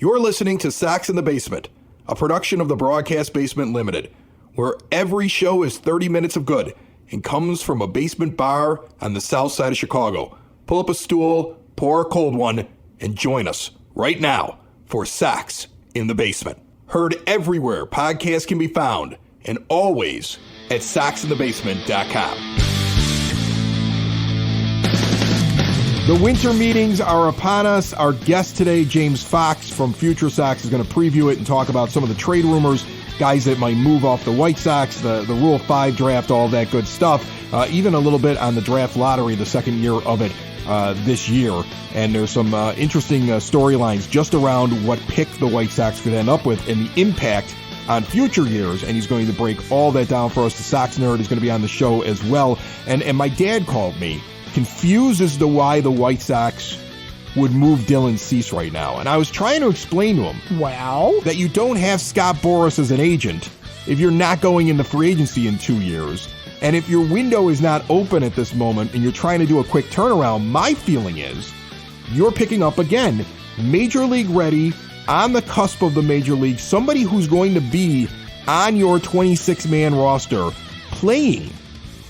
You're listening to Sox in the Basement, a production of the Broadcast Basement Limited, where every show is 30 minutes of good and comes from a basement bar on the south side of Chicago. Pull up a stool, pour a cold one, and join us right now for Sox in the Basement. Heard everywhere podcasts can be found, and always at soxinthebasement.com. The winter meetings are upon us. Our guest today, James Fox from FutureSox, is going to preview it and talk about some of the trade rumors, guys that might move off the White Sox, the Rule 5 draft, all that good stuff, even a little bit on the draft lottery, the second year of it this year. And there's some interesting storylines just around what pick the White Sox could end up with and the impact on future years, and he's going to break all that down for us. The Sox Nerd is going to be on the show as well. And my dad called me confused as to why the White Sox would move Dylan Cease right now. And I was trying to explain to him that you don't have Scott Boras as an agent if you're not going into free agency in 2 years. And if your window is not open at this moment and you're trying to do a quick turnaround, my feeling is you're picking up, again, Major League ready, on the cusp of the Major League, somebody who's going to be on your 26-man roster playing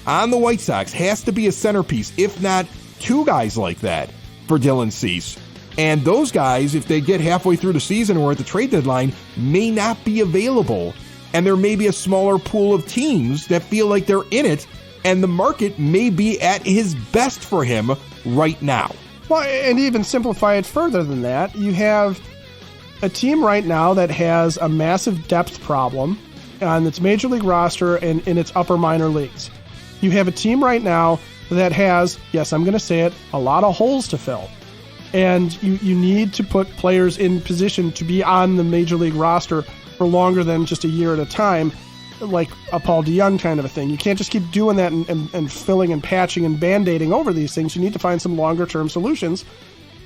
on the White Sox, has to be a centerpiece, if not two guys like that for Dylan Cease. And those guys, if they get halfway through the season or at the trade deadline, may not be available. And there may be a smaller pool of teams that feel like they're in it, and the market may be at his best for him right now. Well, and even simplify it further than that, you have a team right now that has a massive depth problem on its major league roster and in its upper minor leagues. You have a team right now that has, yes, I'm going to say it, a lot of holes to fill. And you need to put players in position to be on the major league roster for longer than just a year at a time, like a Paul DeJong kind of a thing. You can't just keep doing that and filling and patching and band-aiding over these things. You need to find some longer-term solutions.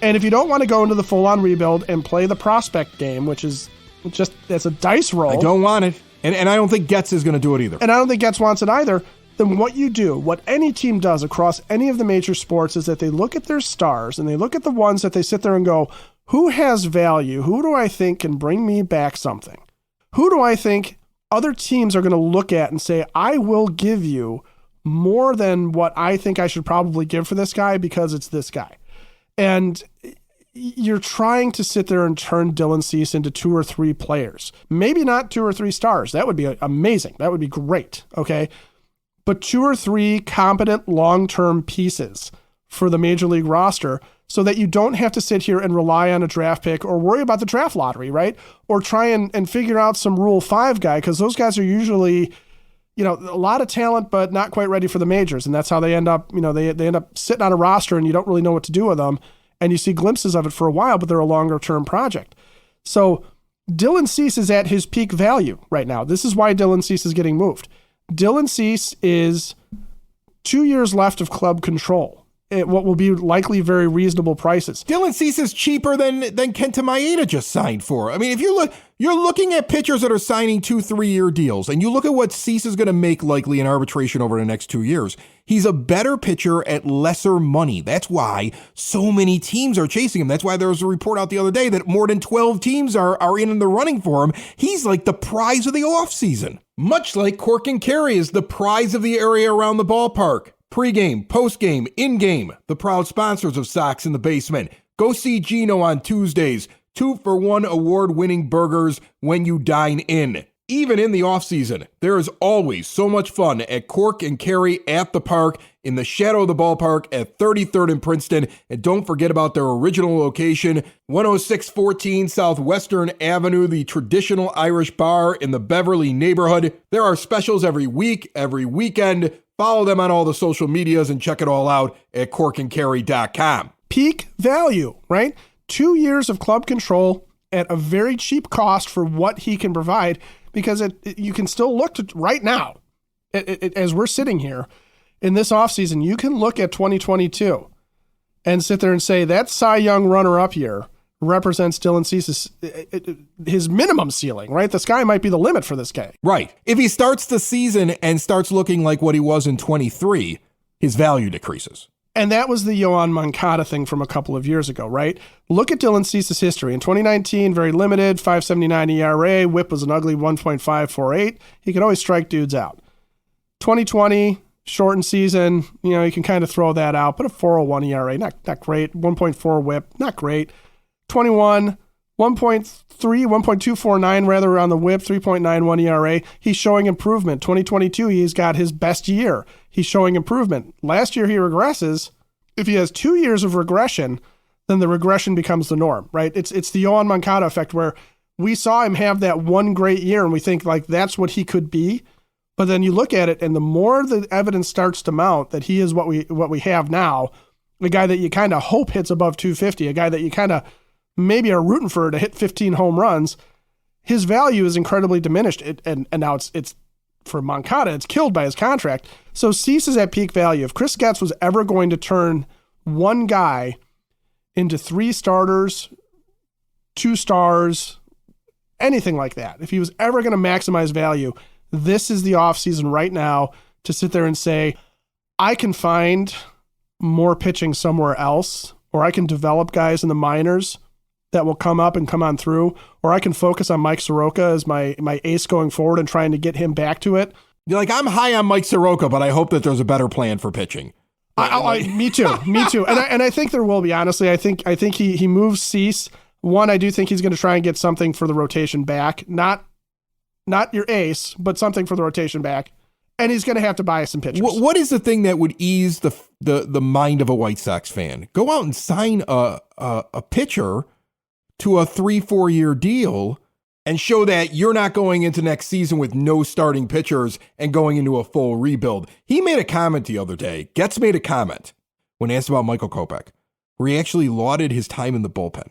And if you don't want to go into the full-on rebuild and play the prospect game, which is just, that's a dice roll. I don't want it. And I don't think Getz is going to do it either. And I don't think Getz wants it either. Then what you do, what any team does across any of the major sports, is that they look at their stars and they look at the ones that they sit there and go, who has value? Who do I think can bring me back something? Who do I think other teams are going to look at and say, I will give you more than what I think I should probably give for this guy because it's this guy? And you're trying to sit there and turn Dylan Cease into 2 or 3 players. Maybe not 2 or 3 stars. That would be amazing. That would be great. Okay. But 2 or 3 competent long-term pieces for the major league roster so that you don't have to sit here and rely on a draft pick or worry about the draft lottery, right? Or try and figure out some Rule 5 guy, because those guys are usually, a lot of talent, but not quite ready for the majors. And that's how they end up, they end up sitting on a roster and you don't really know what to do with them. And you see glimpses of it for a while, but they're a longer-term project. So Dylan Cease is at his peak value right now. This is why Dylan Cease is getting moved. Dylan Cease is 2 years left of club control at what will be likely very reasonable prices. Dylan Cease is cheaper than Kenta Maeda just signed for. I mean, if you're looking at pitchers that are signing 2-3-year deals, and you look at what Cease is going to make likely in arbitration over the next 2 years, he's a better pitcher at lesser money. That's why so many teams are chasing him. That's why there was a report out the other day that more than 12 teams are in the running for him. He's like the prize of the offseason. Much like Cork and Carey is the prize of the area around the ballpark. Pre-game, post-game, in-game, the proud sponsors of Sox in the Basement. Go see Gino on Tuesdays. 2-for-1 award-winning burgers when you dine in. Even in the offseason, there is always so much fun at Cork and Carey at the park, in the shadow of the ballpark at 33rd and Princeton. And don't forget about their original location, 10614 Southwestern Avenue, the traditional Irish bar in the Beverly neighborhood. There are specials every week, every weekend. Follow them on all the social medias and check it all out at corkandcarey.com. Peak value, right? 2 years of club control at a very cheap cost for what he can provide, because you can still look to right now, as we're sitting here in this offseason, you can look at 2022 and sit there and say that Cy Young runner-up year represents Dylan Cease's his minimum ceiling, right? The sky might be the limit for this guy. Right. If he starts the season and starts looking like what he was in 23, his value decreases. And that was the Yoan Moncada thing from a couple of years ago, right? Look at Dylan Cease's history. In 2019, very limited, 5.79 ERA. WHIP was an ugly 1.548. He could always strike dudes out. 2020, shortened season, you can kind of throw that out, but a 4.01 ERA, not great. 1.4 WHIP, not great. 21, 1.249 rather on the WHIP, 3.91 ERA. He's showing improvement. 2022, he's got his best year. He's showing improvement. Last year, he regresses. If he has 2 years of regression, then the regression becomes the norm, right? It's the Yoan Moncada effect where we saw him have that one great year and we think like that's what he could be. But then you look at it and the more the evidence starts to mount that he is what we have now, a guy that you kind of hope hits above 250, a guy that you kind of maybe are rooting for to hit 15 home runs, his value is incredibly diminished. And now it's for Moncada, it's killed by his contract. So Cease is at peak value. If Chris Getz was ever going to turn one guy into 3 starters, 2 stars, anything like that, if he was ever going to maximize value, this is the offseason right now to sit there and say, I can find more pitching somewhere else, or I can develop guys in the minors that will come up and come on through, or I can focus on Mike Soroka as my ace going forward and trying to get him back to it. You're like, I'm high on Mike Soroka, but I hope that there's a better plan for pitching. Me too. And I think there will be, honestly. I think he moves Cease. One, I do think he's going to try and get something for the rotation back. Not your ace, but something for the rotation back. And he's going to have to buy some pitchers. What is the thing that would ease the mind of a White Sox fan? Go out and sign a pitcher to a 3-4 year deal and show that you're not going into next season with no starting pitchers and going into a full rebuild. He made a comment the other day. Getz made a comment when asked about Michael Kopech, where he actually lauded his time in the bullpen.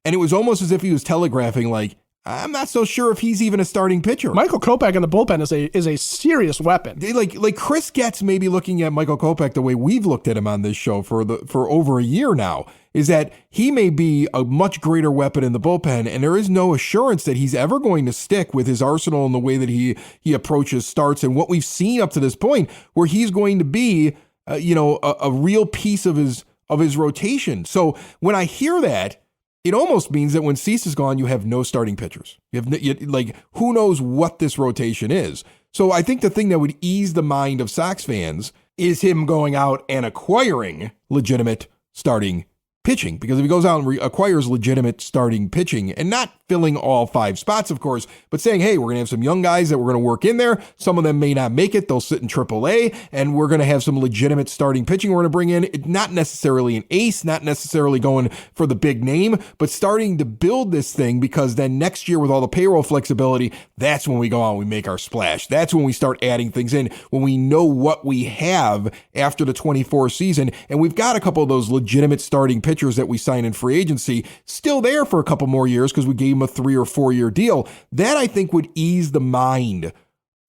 And it was almost as if he was telegraphing, like, I'm not so sure if he's even a starting pitcher. Michael Kopech in the bullpen is a serious weapon. Like Chris Getz may be looking at Michael Kopech the way we've looked at him on this show for over a year now, is that he may be a much greater weapon in the bullpen, and there is no assurance that he's ever going to stick with his arsenal in the way that he approaches starts and what we've seen up to this point, where he's going to be a real piece of his rotation. So when I hear that, it almost means that when Cease is gone, you have no starting pitchers. Who knows what this rotation is? So I think the thing that would ease the mind of Sox fans is him going out and acquiring legitimate starting pitching. Because if he goes out and acquires legitimate starting pitching and not filling all 5 spots, of course, but saying, hey, we're going to have some young guys that we're going to work in there. Some of them may not make it. They'll sit in AAA, and we're going to have some legitimate starting pitching we're going to bring in. Not necessarily an ace, not necessarily going for the big name, but starting to build this thing, because then next year with all the payroll flexibility, that's when we go out and we make our splash. That's when we start adding things in, when we know what we have after the 24 season. And we've got a couple of those legitimate starting pitchers that we sign in free agency still there for a couple more years because we gave him a 3 or 4 year deal. That I think would ease the mind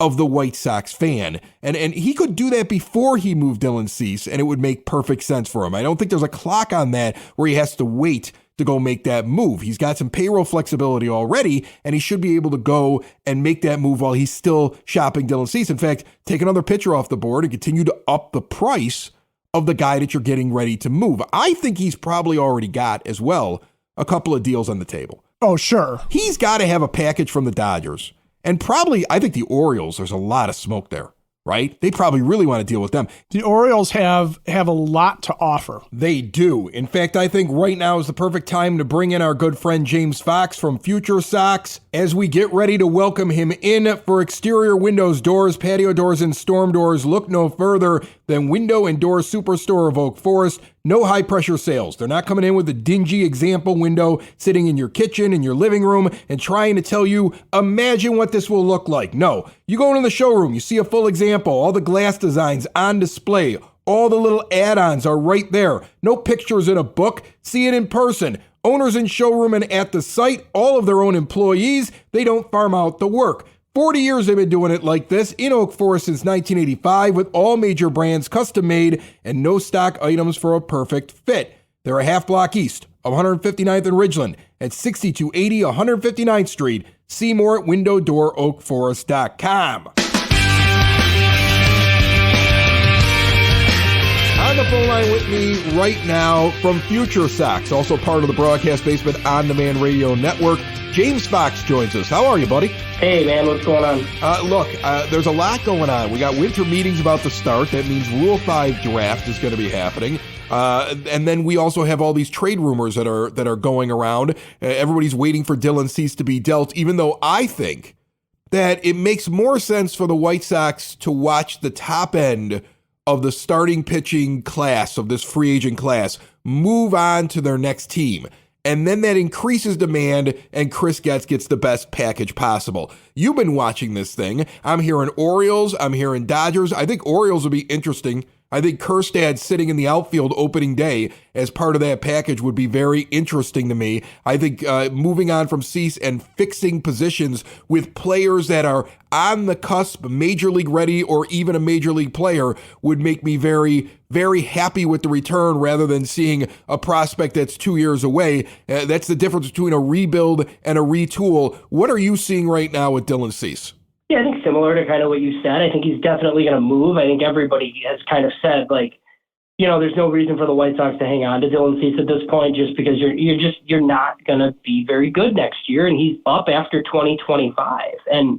of the White Sox fan. And he could do that before he moved Dylan Cease, and it would make perfect sense for him. I don't think there's a clock on that where he has to wait to go make that move. He's got some payroll flexibility already, and he should be able to go and make that move while he's still shopping Dylan Cease. In fact, take another pitcher off the board and continue to up the price of the guy that you're getting ready to move. I think he's probably already got, as well, a couple of deals on the table. Oh, sure. He's got to have a package from the Dodgers. And probably, I think the Orioles, there's a lot of smoke there, right? They probably really want to deal with them. The Orioles have a lot to offer. They do. In fact, I think right now is the perfect time to bring in our good friend James Fox from FutureSox as we get ready to welcome him in for exterior windows, doors, patio doors, and storm doors. Look no further than Window and Door Superstore of Oak Forest. No high pressure sales. They're not coming in with a dingy example window sitting in your kitchen, in your living room, and trying to tell you, imagine what this will look like. No, you go into the showroom, you see a full example, all the glass designs on display, all the little add-ons are right there. No pictures in a book, see it in person. Owners in showroom and at the site, all of their own employees, they don't farm out the work. 40 years they've been doing it like this in Oak Forest since 1985 with all major brands custom made and no stock items for a perfect fit. They're a half block east of 159th and Ridgeland at 6280 159th Street. See more at windowdooroakforest.com. On On the phone line with me right now from FutureSox, also part of the Broadcast Basement On-Demand Radio Network, James Fox joins us. How are you, buddy? Hey, man, what's going on? Look, there's a lot going on. We got winter meetings about to start. That means Rule 5 draft is going to be happening. And then we also have all these trade rumors that are going around. Everybody's waiting for Dylan Cease to be dealt, even though I think that it makes more sense for the White Sox to watch the top end of the starting pitching class, of this free agent class, move on to their next team. And then that increases demand, and Chris gets the best package possible. You've been watching this thing. I'm hearing Orioles. I'm hearing Dodgers. I think Orioles will be interesting. I think Kjerstad sitting in the outfield opening day as part of that package would be very interesting to me. I think moving on from Cease and fixing positions with players that are on the cusp, major league ready, or even a major league player would make me very, very happy with the return rather than seeing a prospect that's 2 years away. That's the difference between a rebuild and a retool. What are you seeing right now with Dylan Cease? Yeah, I think similar to kind of what you said. I think he's definitely going to move. I think everybody has kind of said, like, you know, there's no reason for the White Sox to hang on to Dylan Cease at this point, just because you're not going to be very good next year, and he's up after 2025. And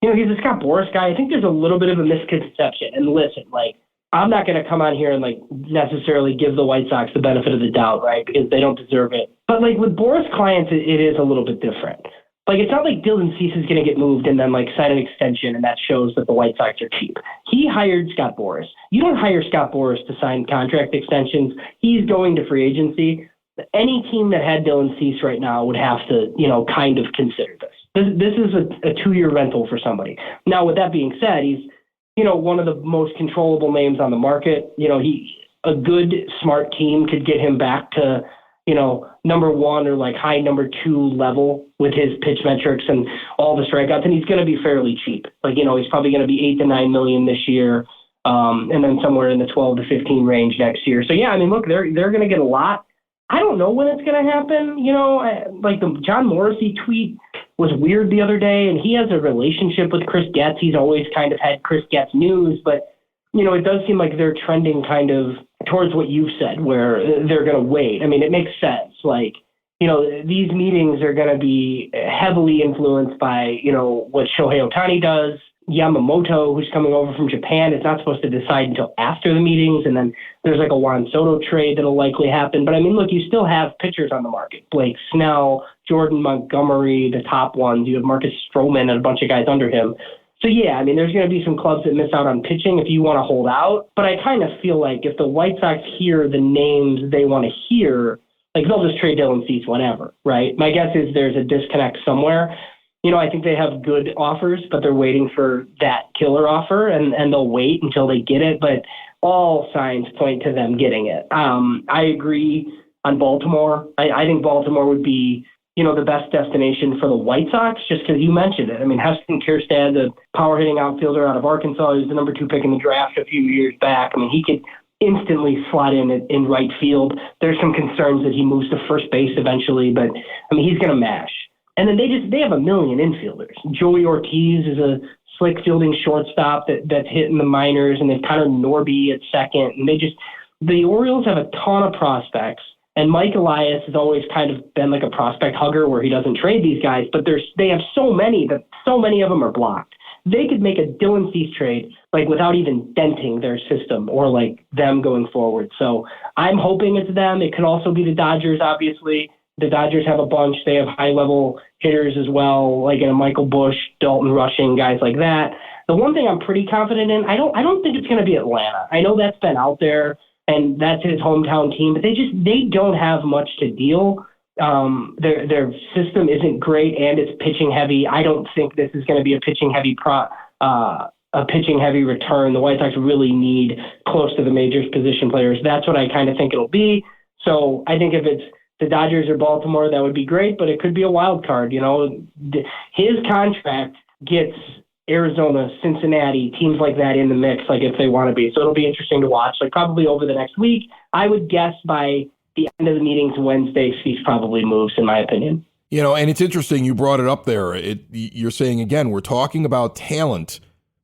you know, he's a Scott Boras guy. I think there's a little bit of a misconception. And listen, like, I'm not going to come on here and like necessarily give the White Sox the benefit of the doubt, right? Because they don't deserve it. But like with Boras clients, it is a little bit different. Like, it's not like Dylan Cease is going to get moved and then, like, sign an extension, and that shows that the White Sox are cheap. He hired Scott Boras. You don't hire Scott Boras to sign contract extensions. He's going to free agency. Any team that had Dylan Cease right now would have to, you know, kind of consider this. This is a 2-year rental for somebody. Now, with that being said, he's, you know, one of the most controllable names on the market. You know, a good, smart team could get him back to, you know, number 1 or like high number 2 level with his pitch metrics and all the strikeouts, and he's going to be fairly cheap. Like, you know, he's probably going to be $8 to $9 million this year, and then somewhere in the 12 to 15 range next year. So yeah, I mean, look, they're going to get a lot. I don't know when it's going to happen. You know, like the John Morrissey tweet was weird the other day, and he has a relationship with Chris Getz. He's always kind of had Chris Getz news, but you know, it does seem like they're trending kind of towards what you've said, where they're going to wait. I mean, it makes sense. Like, you know, these meetings are going to be heavily influenced by, you know, what Shohei Ohtani does. Yamamoto, who's coming over from Japan, is not supposed to decide until after the meetings. And then there's like a Juan Soto trade that'll likely happen. But I mean, look, you still have pitchers on the market. Blake Snell, Jordan Montgomery, the top ones. You have Marcus Stroman and a bunch of guys under him. So, yeah, I mean, there's going to be some clubs that miss out on pitching if you want to hold out. But I kind of feel like if the White Sox hear the names they want to hear, like, they'll just trade Dylan Cease whenever, right? My guess is there's a disconnect somewhere. You know, I think they have good offers, but they're waiting for that killer offer, and they'll wait until they get it. But all signs point to them getting it. I agree on Baltimore. I think Baltimore would be, you know, the best destination for the White Sox, just because you mentioned it. I mean, Heston Kjerstad, the power-hitting outfielder out of Arkansas, he was the number 2 pick in the draft a few years back. I mean, he could instantly slot in right field. There's some concerns that he moves to first base eventually, but, I mean, he's going to mash. And then they have a million infielders. Joey Ortiz is a slick fielding shortstop that's hit in the minors, and they've kind of Norby at second. And the Orioles have a ton of prospects. And Mike Elias has always kind of been like a prospect hugger where he doesn't trade these guys, but they have so many that so many of them are blocked. They could make a Dylan Cease trade like without even denting their system or like them going forward. So I'm hoping it's them. It could also be the Dodgers, obviously. The Dodgers have a bunch. They have high-level hitters as well, like Michael Busch, Dalton Rushing, guys like that. The one thing I'm pretty confident in, I don't think it's going to be Atlanta. I know that's been out there, and that's his hometown team, but they don't have much to deal. Their system isn't great, and it's pitching heavy. I don't think this is going to be a pitching heavy return. The White Sox really need close to the majors position players. That's what I kind of think it'll be. So I think if it's the Dodgers or Baltimore, that would be great, but it could be a wild card. You know, his contract gets Arizona, Cincinnati, teams like that in the mix, like if they want to be. So it'll be interesting to watch, like probably over the next week. I would guess by the end of the meetings Wednesday, Cease probably moves, in my opinion. You know, and it's interesting you brought it up there. You're saying, again, we're talking about talent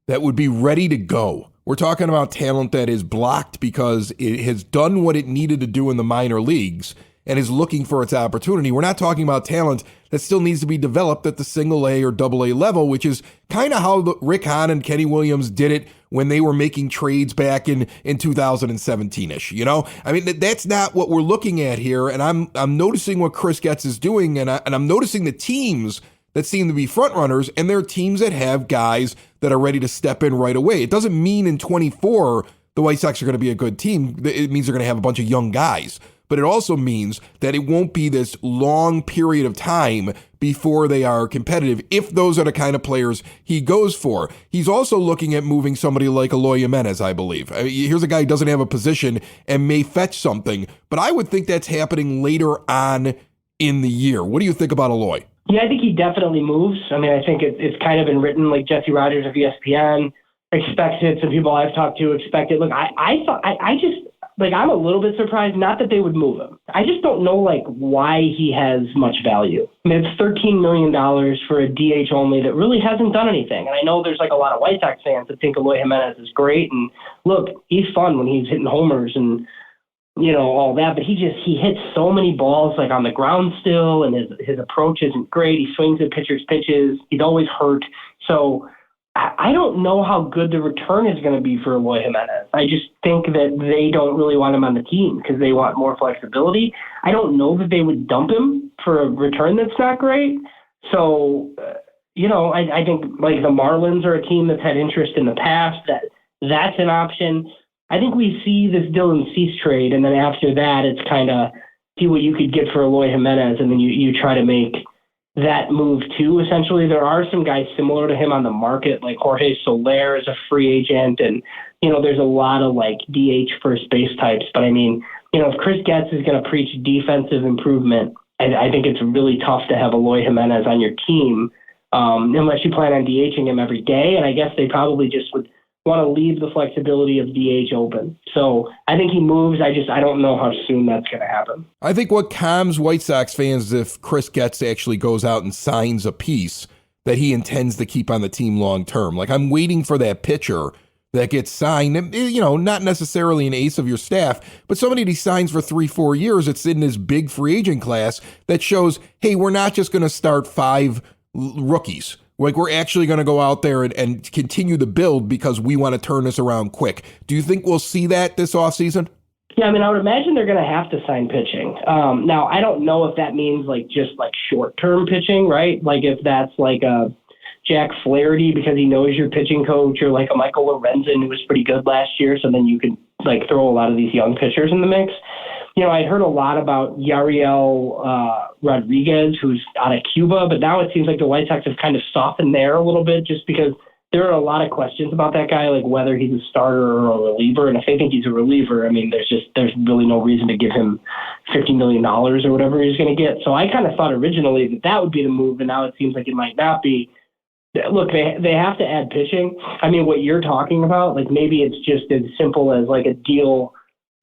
that would be ready to go. We're talking about talent that is blocked because it has done what it needed to do in the minor leagues and is looking for its opportunity. We're not talking about talent that still needs to be developed at the single A or double A level, which is kind of how Rick Hahn and Kenny Williams did it when they were making trades back in 2017-ish. You know, I mean, that's not what we're looking at here. And I'm noticing what Chris Getz is doing, and I'm noticing the teams that seem to be front runners, and they're teams that have guys that are ready to step in right away. It doesn't mean in 24 the White Sox are going to be a good team. It means they're going to have a bunch of young guys. But it also means that it won't be this long period of time before they are competitive, if those are the kind of players he goes for. He's also looking at moving somebody like Eloy Jimenez, I believe. I mean, here's a guy who doesn't have a position and may fetch something, but I would think that's happening later on in the year. What do you think about Eloy? Yeah, I think he definitely moves. I mean, I think it's kind of been written, like Jesse Rogers of ESPN expects it. Some people I've talked to expect it. Look, I'm a little bit surprised, not that they would move him. I just don't know, why he has much value. I mean, it's $13 million for a DH only that really hasn't done anything. And I know there's, a lot of White Sox fans that think Eloy Jimenez is great. And, look, he's fun when he's hitting homers and, all that. But he hits so many balls, on the ground still, and his approach isn't great. He swings at pitchers' pitches. He's always hurt. So I don't know how good the return is going to be for Eloy Jimenez. I just think that they don't really want him on the team because they want more flexibility. I don't know that they would dump him for a return that's not great. So, I think the Marlins are a team that's had interest in the past. That's an option. I think we see this Dylan Cease trade, and then after that, it's kind of see what you could get for Eloy Jimenez, and then you try to make that move too. Essentially, there are some guys similar to him on the market, like Jorge Soler is a free agent, and there's a lot of DH first base types. But I mean, if Chris Getz is going to preach defensive improvement, I think it's really tough to have Eloy Jimenez on your team unless you plan on DHing him every day. And I guess they probably just would want to leave the flexibility of DH open. So I think he moves. I don't know how soon that's going to happen. I think what calms White Sox fans is if Chris Getz actually goes out and signs a piece that he intends to keep on the team long term. I'm waiting for that pitcher that gets signed, not necessarily an ace of your staff, but somebody that he signs for 3-4 years. It's in this big free agent class that shows, hey, we're not just going to start 5 rookies. We're actually going to go out there and continue to build because we want to turn this around quick. Do you think we'll see that this offseason? Yeah, I mean, I would imagine they're going to have to sign pitching. Now, I don't know if that means just short-term pitching, right? If that's a Jack Flaherty because he knows your pitching coach, or a Michael Lorenzen who was pretty good last year, so then you could throw a lot of these young pitchers in the mix. I heard a lot about Yariel Rodriguez, who's out of Cuba, but now it seems like the White Sox have kind of softened there a little bit just because there are a lot of questions about that guy, whether he's a starter or a reliever. And if they think he's a reliever, I mean, there's really no reason to give him $50 million or whatever he's going to get. So I kind of thought originally that would be the move, and now it seems like it might not be. Look, they have to add pitching. I mean, what you're talking about, maybe it's just as simple as a deal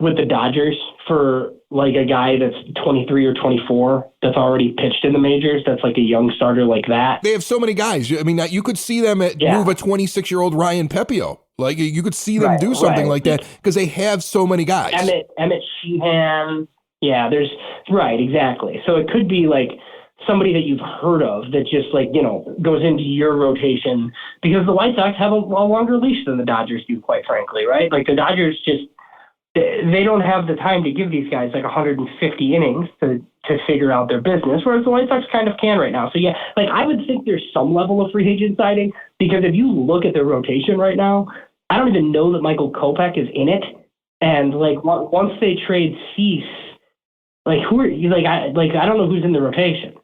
with the Dodgers for a guy that's 23 or 24 that's already pitched in the majors. That's a young starter like that. They have so many guys. I mean, you could see them move a 26-year-old Ryan Pepio. You could see them do something like that because they have so many guys. Emmett Sheehan. Yeah, right, exactly. So it could be somebody that you've heard of that just goes into your rotation because the White Sox have a longer leash than the Dodgers do, quite frankly, right? The Dodgers just, they don't have the time to give these guys 150 innings to figure out their business, whereas the White Sox kind of can right now. So yeah, I would think there's some level of free agent signing because if you look at their rotation right now, I don't even know that Michael Kopech is in it. And once they trade Cease, who are you? I don't know who's in the rotation.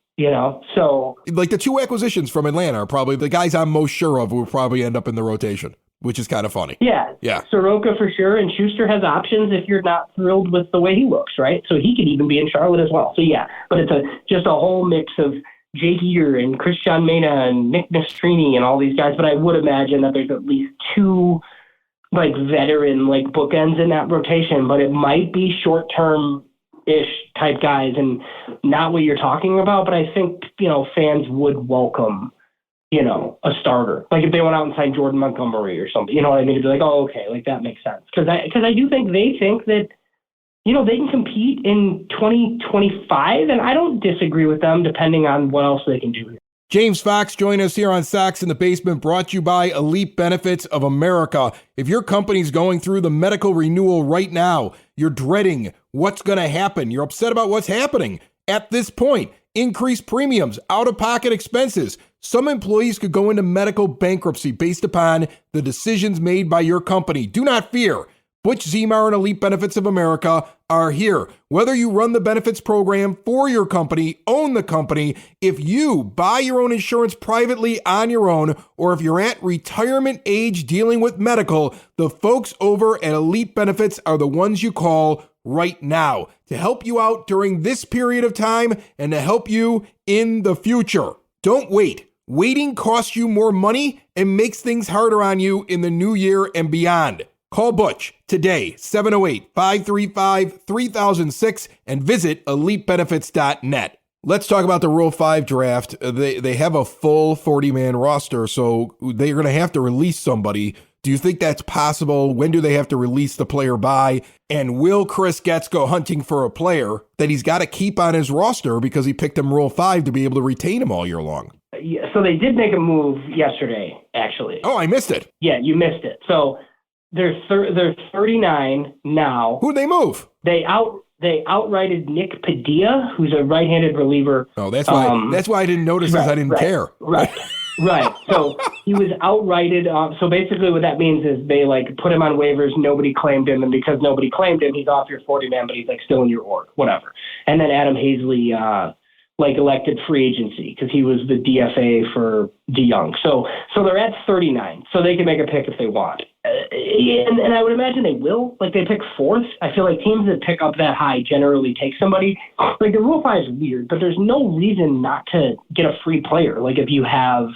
So the 2 acquisitions from Atlanta are probably the guys I'm most sure of who will probably end up in the rotation, which is kind of funny. Yeah. Soroka for sure, and Schuster has options if you're not thrilled with the way he looks, right? So he could even be in Charlotte as well. So yeah, but it's just a whole mix of Jake Eater and Christian Mena and Nick Nastrini and all these guys. But I would imagine that there's at least 2 veteran bookends in that rotation, but it might be short-term-ish type guys and not what you're talking about. But I think, fans would welcome a starter. Like if they went out and signed Jordan Montgomery or something, you know what I mean? It'd be like, oh, okay, like that makes sense. Because I do think they think that, they can compete in 2025, and I don't disagree with them depending on what else they can do here. James Fox, join us here on Sox in the Basement, brought to you by Elite Benefits of America. If your company's going through the medical renewal right now, you're dreading what's going to happen, you're upset about what's happening at this point, increased premiums, out-of-pocket expenses. Some employees could go into medical bankruptcy based upon the decisions made by your company. Do not fear. Butch Zemar and Elite Benefits of America are here. Whether you run the benefits program for your company, own the company, if you buy your own insurance privately on your own, or if you're at retirement age dealing with medical, the folks over at Elite Benefits are the ones you call right now to help you out during this period of time and to help you in the future. Don't wait. Waiting costs you more money and makes things harder on you in the new year and beyond. Call Butch today, 708-535-3006, and visit EliteBenefits.net. Let's talk about the Rule 5 draft. They have a full 40-man roster, so they're going to have to release somebody. Do you think that's possible? When do they have to release the player by? And will Chris Getz go hunting for a player that he's got to keep on his roster because he picked him Rule 5 to be able to retain him all year long? Yeah, so they did make a move yesterday, actually. Oh, I missed it. Yeah, you missed it. So they're 39 now. Who'd they move? They outrighted Nick Padilla, who's a right-handed reliever. Oh, that's why I didn't notice because I didn't care. Right. So he was outrighted. So basically what that means is they put him on waivers. Nobody claimed him. And because nobody claimed him, he's off your 40-man, but he's still in your org, whatever. And then Adam Hazley, elected free agency because he was the DFA for DeYoung. So they're at 39. So they can make a pick if they want. And I would imagine they will. They pick fourth. I feel like teams that pick up that high generally take somebody. The Rule 5 is weird, but there's no reason not to get a free player. If you have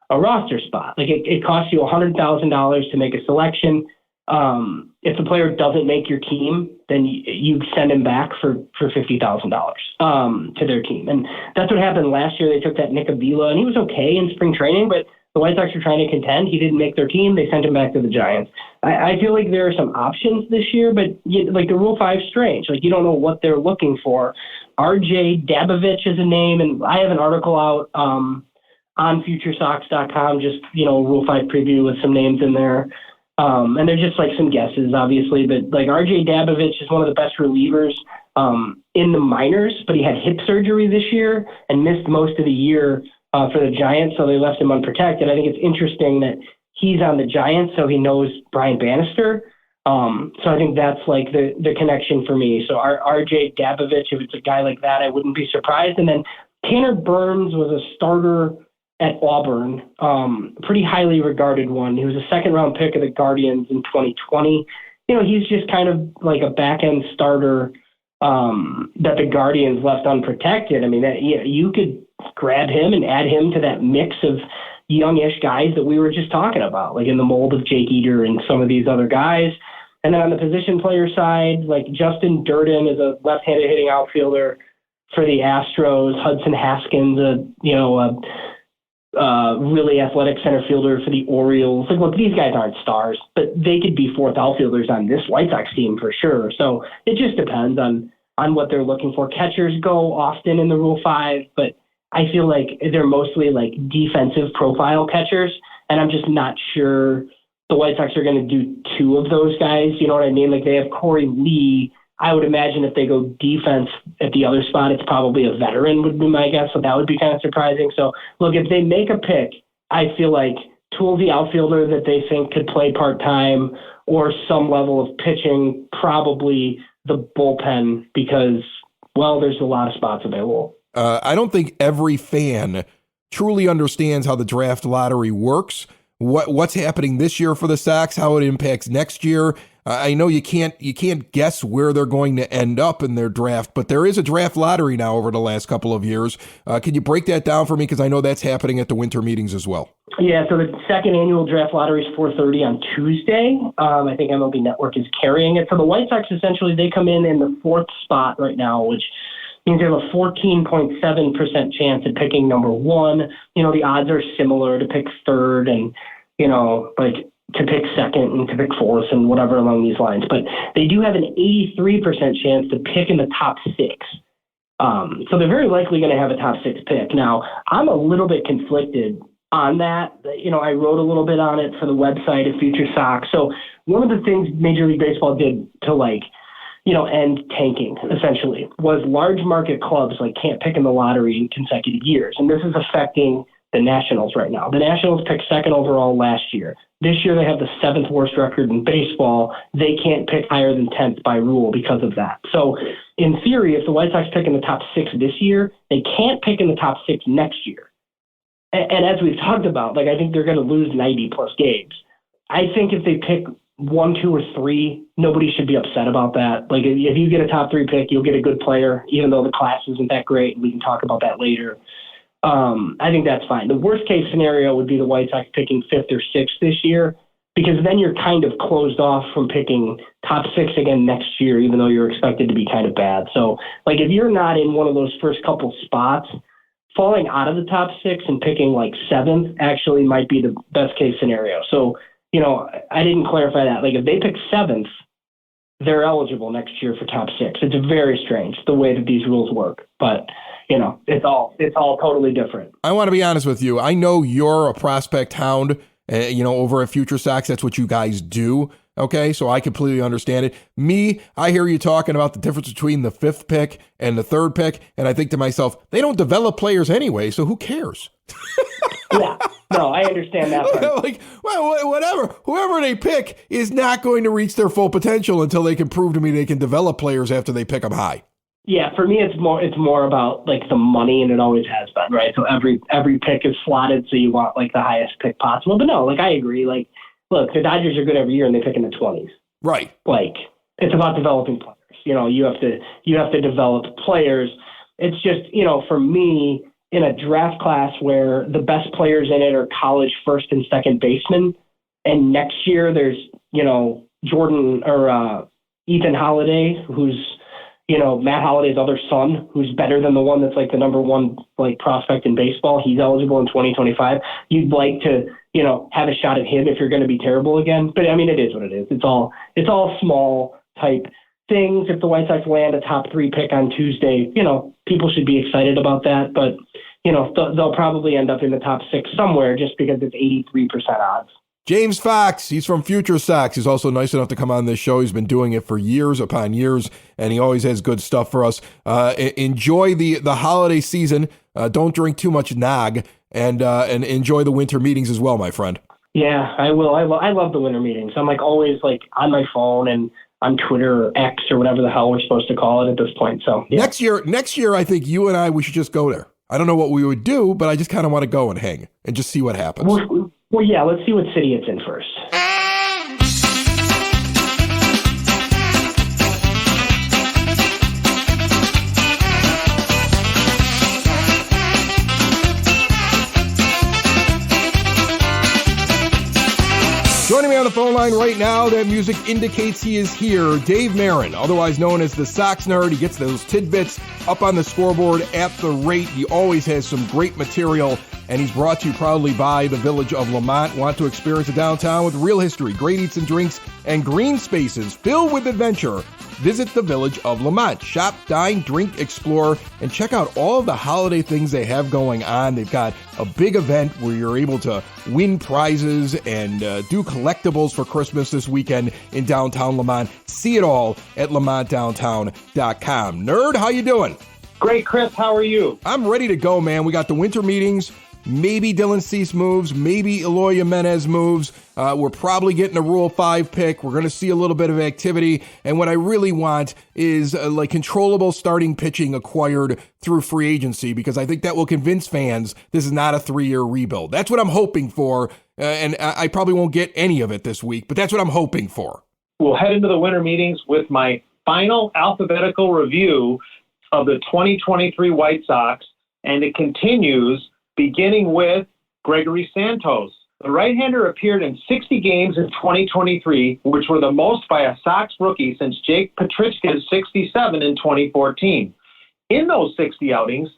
a roster spot, it costs you $100,000 to make a selection. If the player doesn't make your team, then you send him back for $50,000 to their team. And that's what happened last year. They took that Nick Avila, and he was okay in spring training, but the White Sox were trying to contend. He didn't make their team. They sent him back to the Giants. I feel like there are some options this year, but the Rule 5 is strange. You don't know what they're looking for. RJ Dabovich is a name, and I have an article out on FutureSox.com, just, Rule 5 preview with some names in there. And they're just some guesses, obviously, but RJ Dabovich is one of the best relievers in the minors, but he had hip surgery this year and missed most of the year for the Giants, so they left him unprotected. I think it's interesting that he's on the Giants, so he knows Brian Bannister. So I think that's the connection for me. So RJ Dabovich, if it's a guy like that, I wouldn't be surprised. And then Tanner Burns was a starter at Auburn, pretty highly regarded one. He was a second-round pick of the Guardians in 2020. He's just kind of a back-end starter that the Guardians left unprotected. I mean, you could grab him and add him to that mix of youngish guys that we were just talking about, in the mold of Jake Eater and some of these other guys. And then on the position player side, Justin Durden is a left-handed hitting outfielder for the Astros. Hudson Haskins, a really athletic center fielder for the Orioles. Look, these guys aren't stars, but they could be fourth outfielders on this White Sox team for sure. So it just depends on what they're looking for. Catchers go often in the Rule 5, but I feel like they're mostly defensive profile catchers, and I'm just not sure the White Sox are going to do two of those guys. You know what I mean? They have Corey Lee. I would imagine if they go defense at the other spot, it's probably a veteran would be my guess. So that would be kind of surprising. So look, if they make a pick, I feel like Toole, the outfielder that they think could play part-time, or some level of pitching, probably the bullpen because, well, there's a lot of spots available. I don't think every fan truly understands how the draft lottery works, what's happening this year for the Sox, how it impacts next year. I know you can't guess where they're going to end up in their draft, but there is a draft lottery now over the last couple of years. Can you break that down for me? Because I know that's happening at the winter meetings as well. Yeah, so the second annual draft lottery is 4:30 on Tuesday. I think MLB Network is carrying it. So the White Sox, essentially, they come in the fourth spot right now, which means you have a 14.7% chance at picking number one. The odds are similar to pick third and, like to pick second and to pick fourth and whatever along these lines. But they do have an 83% chance to pick in the top six. So they're very likely going to have a top six pick. Now, I'm a little bit conflicted on that. I wrote a little bit on it for the website at FutureSox. So one of the things Major League Baseball did to end tanking essentially was large market clubs can't pick in the lottery in consecutive years. And this is affecting the Nationals right now. The Nationals picked second overall last year. This year they have the seventh worst record in baseball. They can't pick higher than 10th by rule because of that. So in theory, if the White Sox pick in the top six this year, they can't pick in the top six next year. And as we've talked about, I think they're going to lose 90 plus games. I think if they pick 1, 2, or 3, nobody should be upset about that. If you get a top 3 pick, you'll get a good player, even though the class isn't that great. We can talk about that later. I think that's fine. The worst case scenario would be the White Sox picking 5th or 6th this year, because then you're kind of closed off from picking top 6 again next year, even though you're expected to be kind of bad. So, if you're not in one of those first couple spots, falling out of the top 6 and picking 7th actually might be the best case scenario. So, I didn't clarify that. If they pick 7th, they're eligible next year for top 6. It's very strange the way that these rules work, but it's all totally different. I want to be honest with you. I know you're a prospect hound, over at FutureSox. That's what you guys do. Okay, so I completely understand it. Me, I hear you talking about the difference between the 5th pick and the 3rd pick, and I think to myself, they don't develop players anyway, so who cares? Yeah, no, I understand that part. Whatever. Whoever they pick is not going to reach their full potential until they can prove to me they can develop players after they pick them high. Yeah, for me, it's more about the money, and it always has been, right? So every pick is slotted, so you want the highest pick possible. But no, I agree. Look, the Dodgers are good every year, and they pick in the 20s. Right. It's about developing players. You have to develop players. It's just for me, in a draft class where the best players in it are college first and second basemen, and next year there's Jordan or Ethan Holiday, who's Matt Holliday's other son, who's better than the one that's the number one prospect in baseball. He's eligible in 2025. You'd like to have a shot at him if you're going to be terrible again. But I mean, it is what it is. It's all small type things. If the White Sox land a top 3 pick on Tuesday, people should be excited about that. But they'll probably end up in the top 6 somewhere just because it's 83% odds. James Fox, he's from FutureSox. He's also nice enough to come on this show. He's been doing it for years upon years, and he always has good stuff for us. Enjoy the holiday season. Don't drink too much nog, and enjoy the winter meetings as well, my friend. Yeah, I will. I love the winter meetings. I'm always on my phone and on Twitter or X or whatever the hell we're supposed to call it at this point. So yeah. Next year, I think you and I, we should just go there. I don't know what we would do, but I just kind of want to go and hang and just see what happens. Well, yeah, let's see what city it's in first. Joining me on the phone line right now, that music indicates he is here, Dave Marin, otherwise known as the Sox Nerd. He gets those tidbits up on the scoreboard at the rate. He always has some great material, and he's brought to you proudly by the Village of Lamont. Want to experience a downtown with real history, great eats and drinks, and green spaces filled with adventure? Visit the Village of Lamont. Shop, dine, drink, explore, and check out all of the holiday things they have going on. They've got a big event where you're able to win prizes and do collectibles for Christmas this weekend in downtown Lamont. See it all at lamontdowntown.com. Nerd, how you doing? Great, Chris. How are you? I'm ready to go, man. We got the winter meetings. Maybe Dylan Cease moves. Maybe Eloy Jimenez moves. We're probably getting a Rule 5 pick. We're going to see a little bit of activity. And what I really want is controllable starting pitching acquired through free agency, because I think that will convince fans this is not a 3-year rebuild. That's what I'm hoping for. And I probably won't get any of it this week, but that's what I'm hoping for. We'll head into the winter meetings with my final alphabetical review of the 2023 White Sox. And it continues beginning with Gregory Santos. The right-hander appeared in 60 games in 2023, which were the most by a Sox rookie since Jake Petrichka's 67 in 2014. In those 60 outings,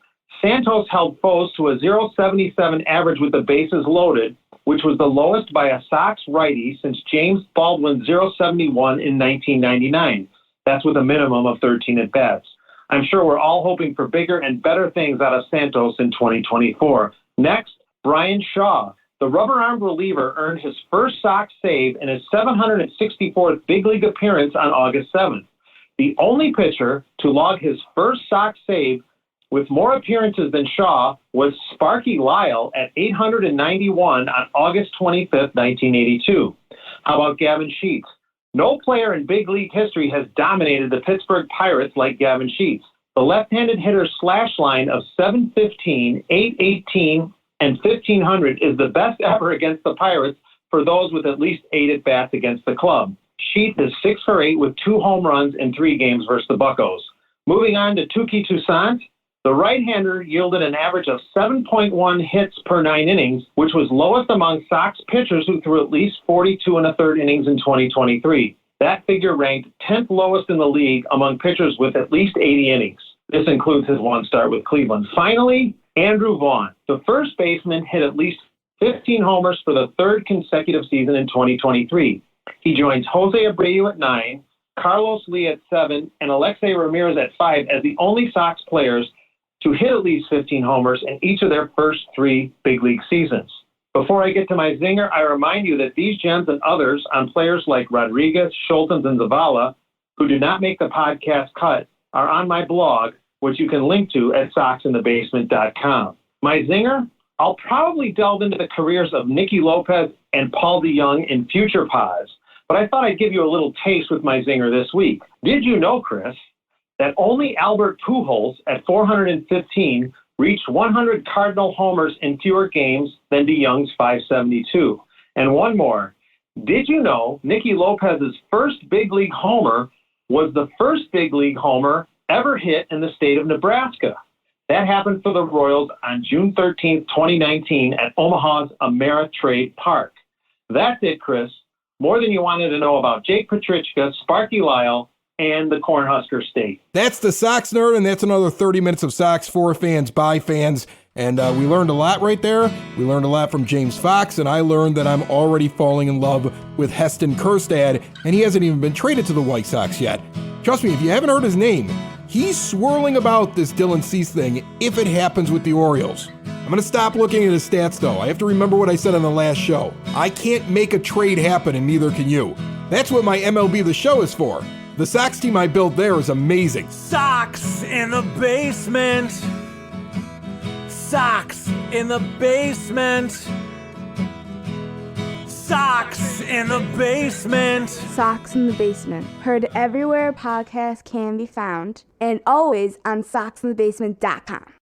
Santos held foes to a .077 average with the bases loaded, which was the lowest by a Sox righty since James Baldwin's .071 in 1999. That's with a minimum of 13 at-bats. I'm sure we're all hoping for bigger and better things out of Santos in 2024. Next, Brian Shaw. The rubber-armed reliever earned his first Sox save in his 764th big league appearance on August 7th. The only pitcher to log his first Sox save with more appearances than Shaw was Sparky Lyle at 891 on August 25th, 1982. How about Gavin Sheets? No player in big league history has dominated the Pittsburgh Pirates like Gavin Sheets. The left-handed hitter's slash line of .715, .818, and .1500 is the best ever against the Pirates for those with at least 8 at-bats against the club. Sheets is 6 for 8 with 2 home runs in 3 games versus the Buccos. Moving on to Touki Toussaint, the right-hander yielded an average of 7.1 hits per 9 innings, which was lowest among Sox pitchers who threw at least 42 1/3 innings in 2023. That figure ranked 10th lowest in the league among pitchers with at least 80 innings. This includes his one start with Cleveland. Finally, Andrew Vaughn, the first baseman, hit at least 15 homers for the 3rd consecutive season in 2023. He joins Jose Abreu at 9, Carlos Lee at 7, and Alexei Ramirez at 5 as the only Sox players to hit at least 15 homers in each of their first 3 big league seasons. Before I get to my zinger, I remind you that these gems and others on players like Rodriguez, Schultens, and Zavala, who do not make the podcast cut, are on my blog, which you can link to at soxinthebasement.com. My zinger? I'll probably delve into the careers of Nicky Lopez and Paul DeJong in future pods, but I thought I'd give you a little taste with my zinger this week. Did you know, Chris, that only Albert Pujols at 415 reached 100 Cardinal homers in fewer games than DeJong's 572? And one more. Did you know Nicky Lopez's first big league homer was the first big league homer ever hit in the state of Nebraska? That happened for the Royals on June 13th, 2019 at Omaha's Ameritrade Park. That's it, Chris. More than you wanted to know about Jake Petrichka, Sparky Lyle, and the Cornhusker State. That's the Sox Nerd, and that's another 30 minutes of Sox for fans, by fans. And we learned a lot right there. We learned a lot from James Fox, and I learned that I'm already falling in love with Heston Kjerstad, and he hasn't even been traded to the White Sox yet. Trust me, if you haven't heard his name, he's swirling about this Dylan Cease thing if it happens with the Orioles. I'm going to stop looking at his stats, though. I have to remember what I said on the last show. I can't make a trade happen, and neither can you. That's what my MLB The Show is for. The Sox team I built there is amazing. Sox in the basement. Sox in the basement. Sox in the basement. Sox in the Basement. Heard everywhere podcasts can be found, and always on soxinthebasement.com.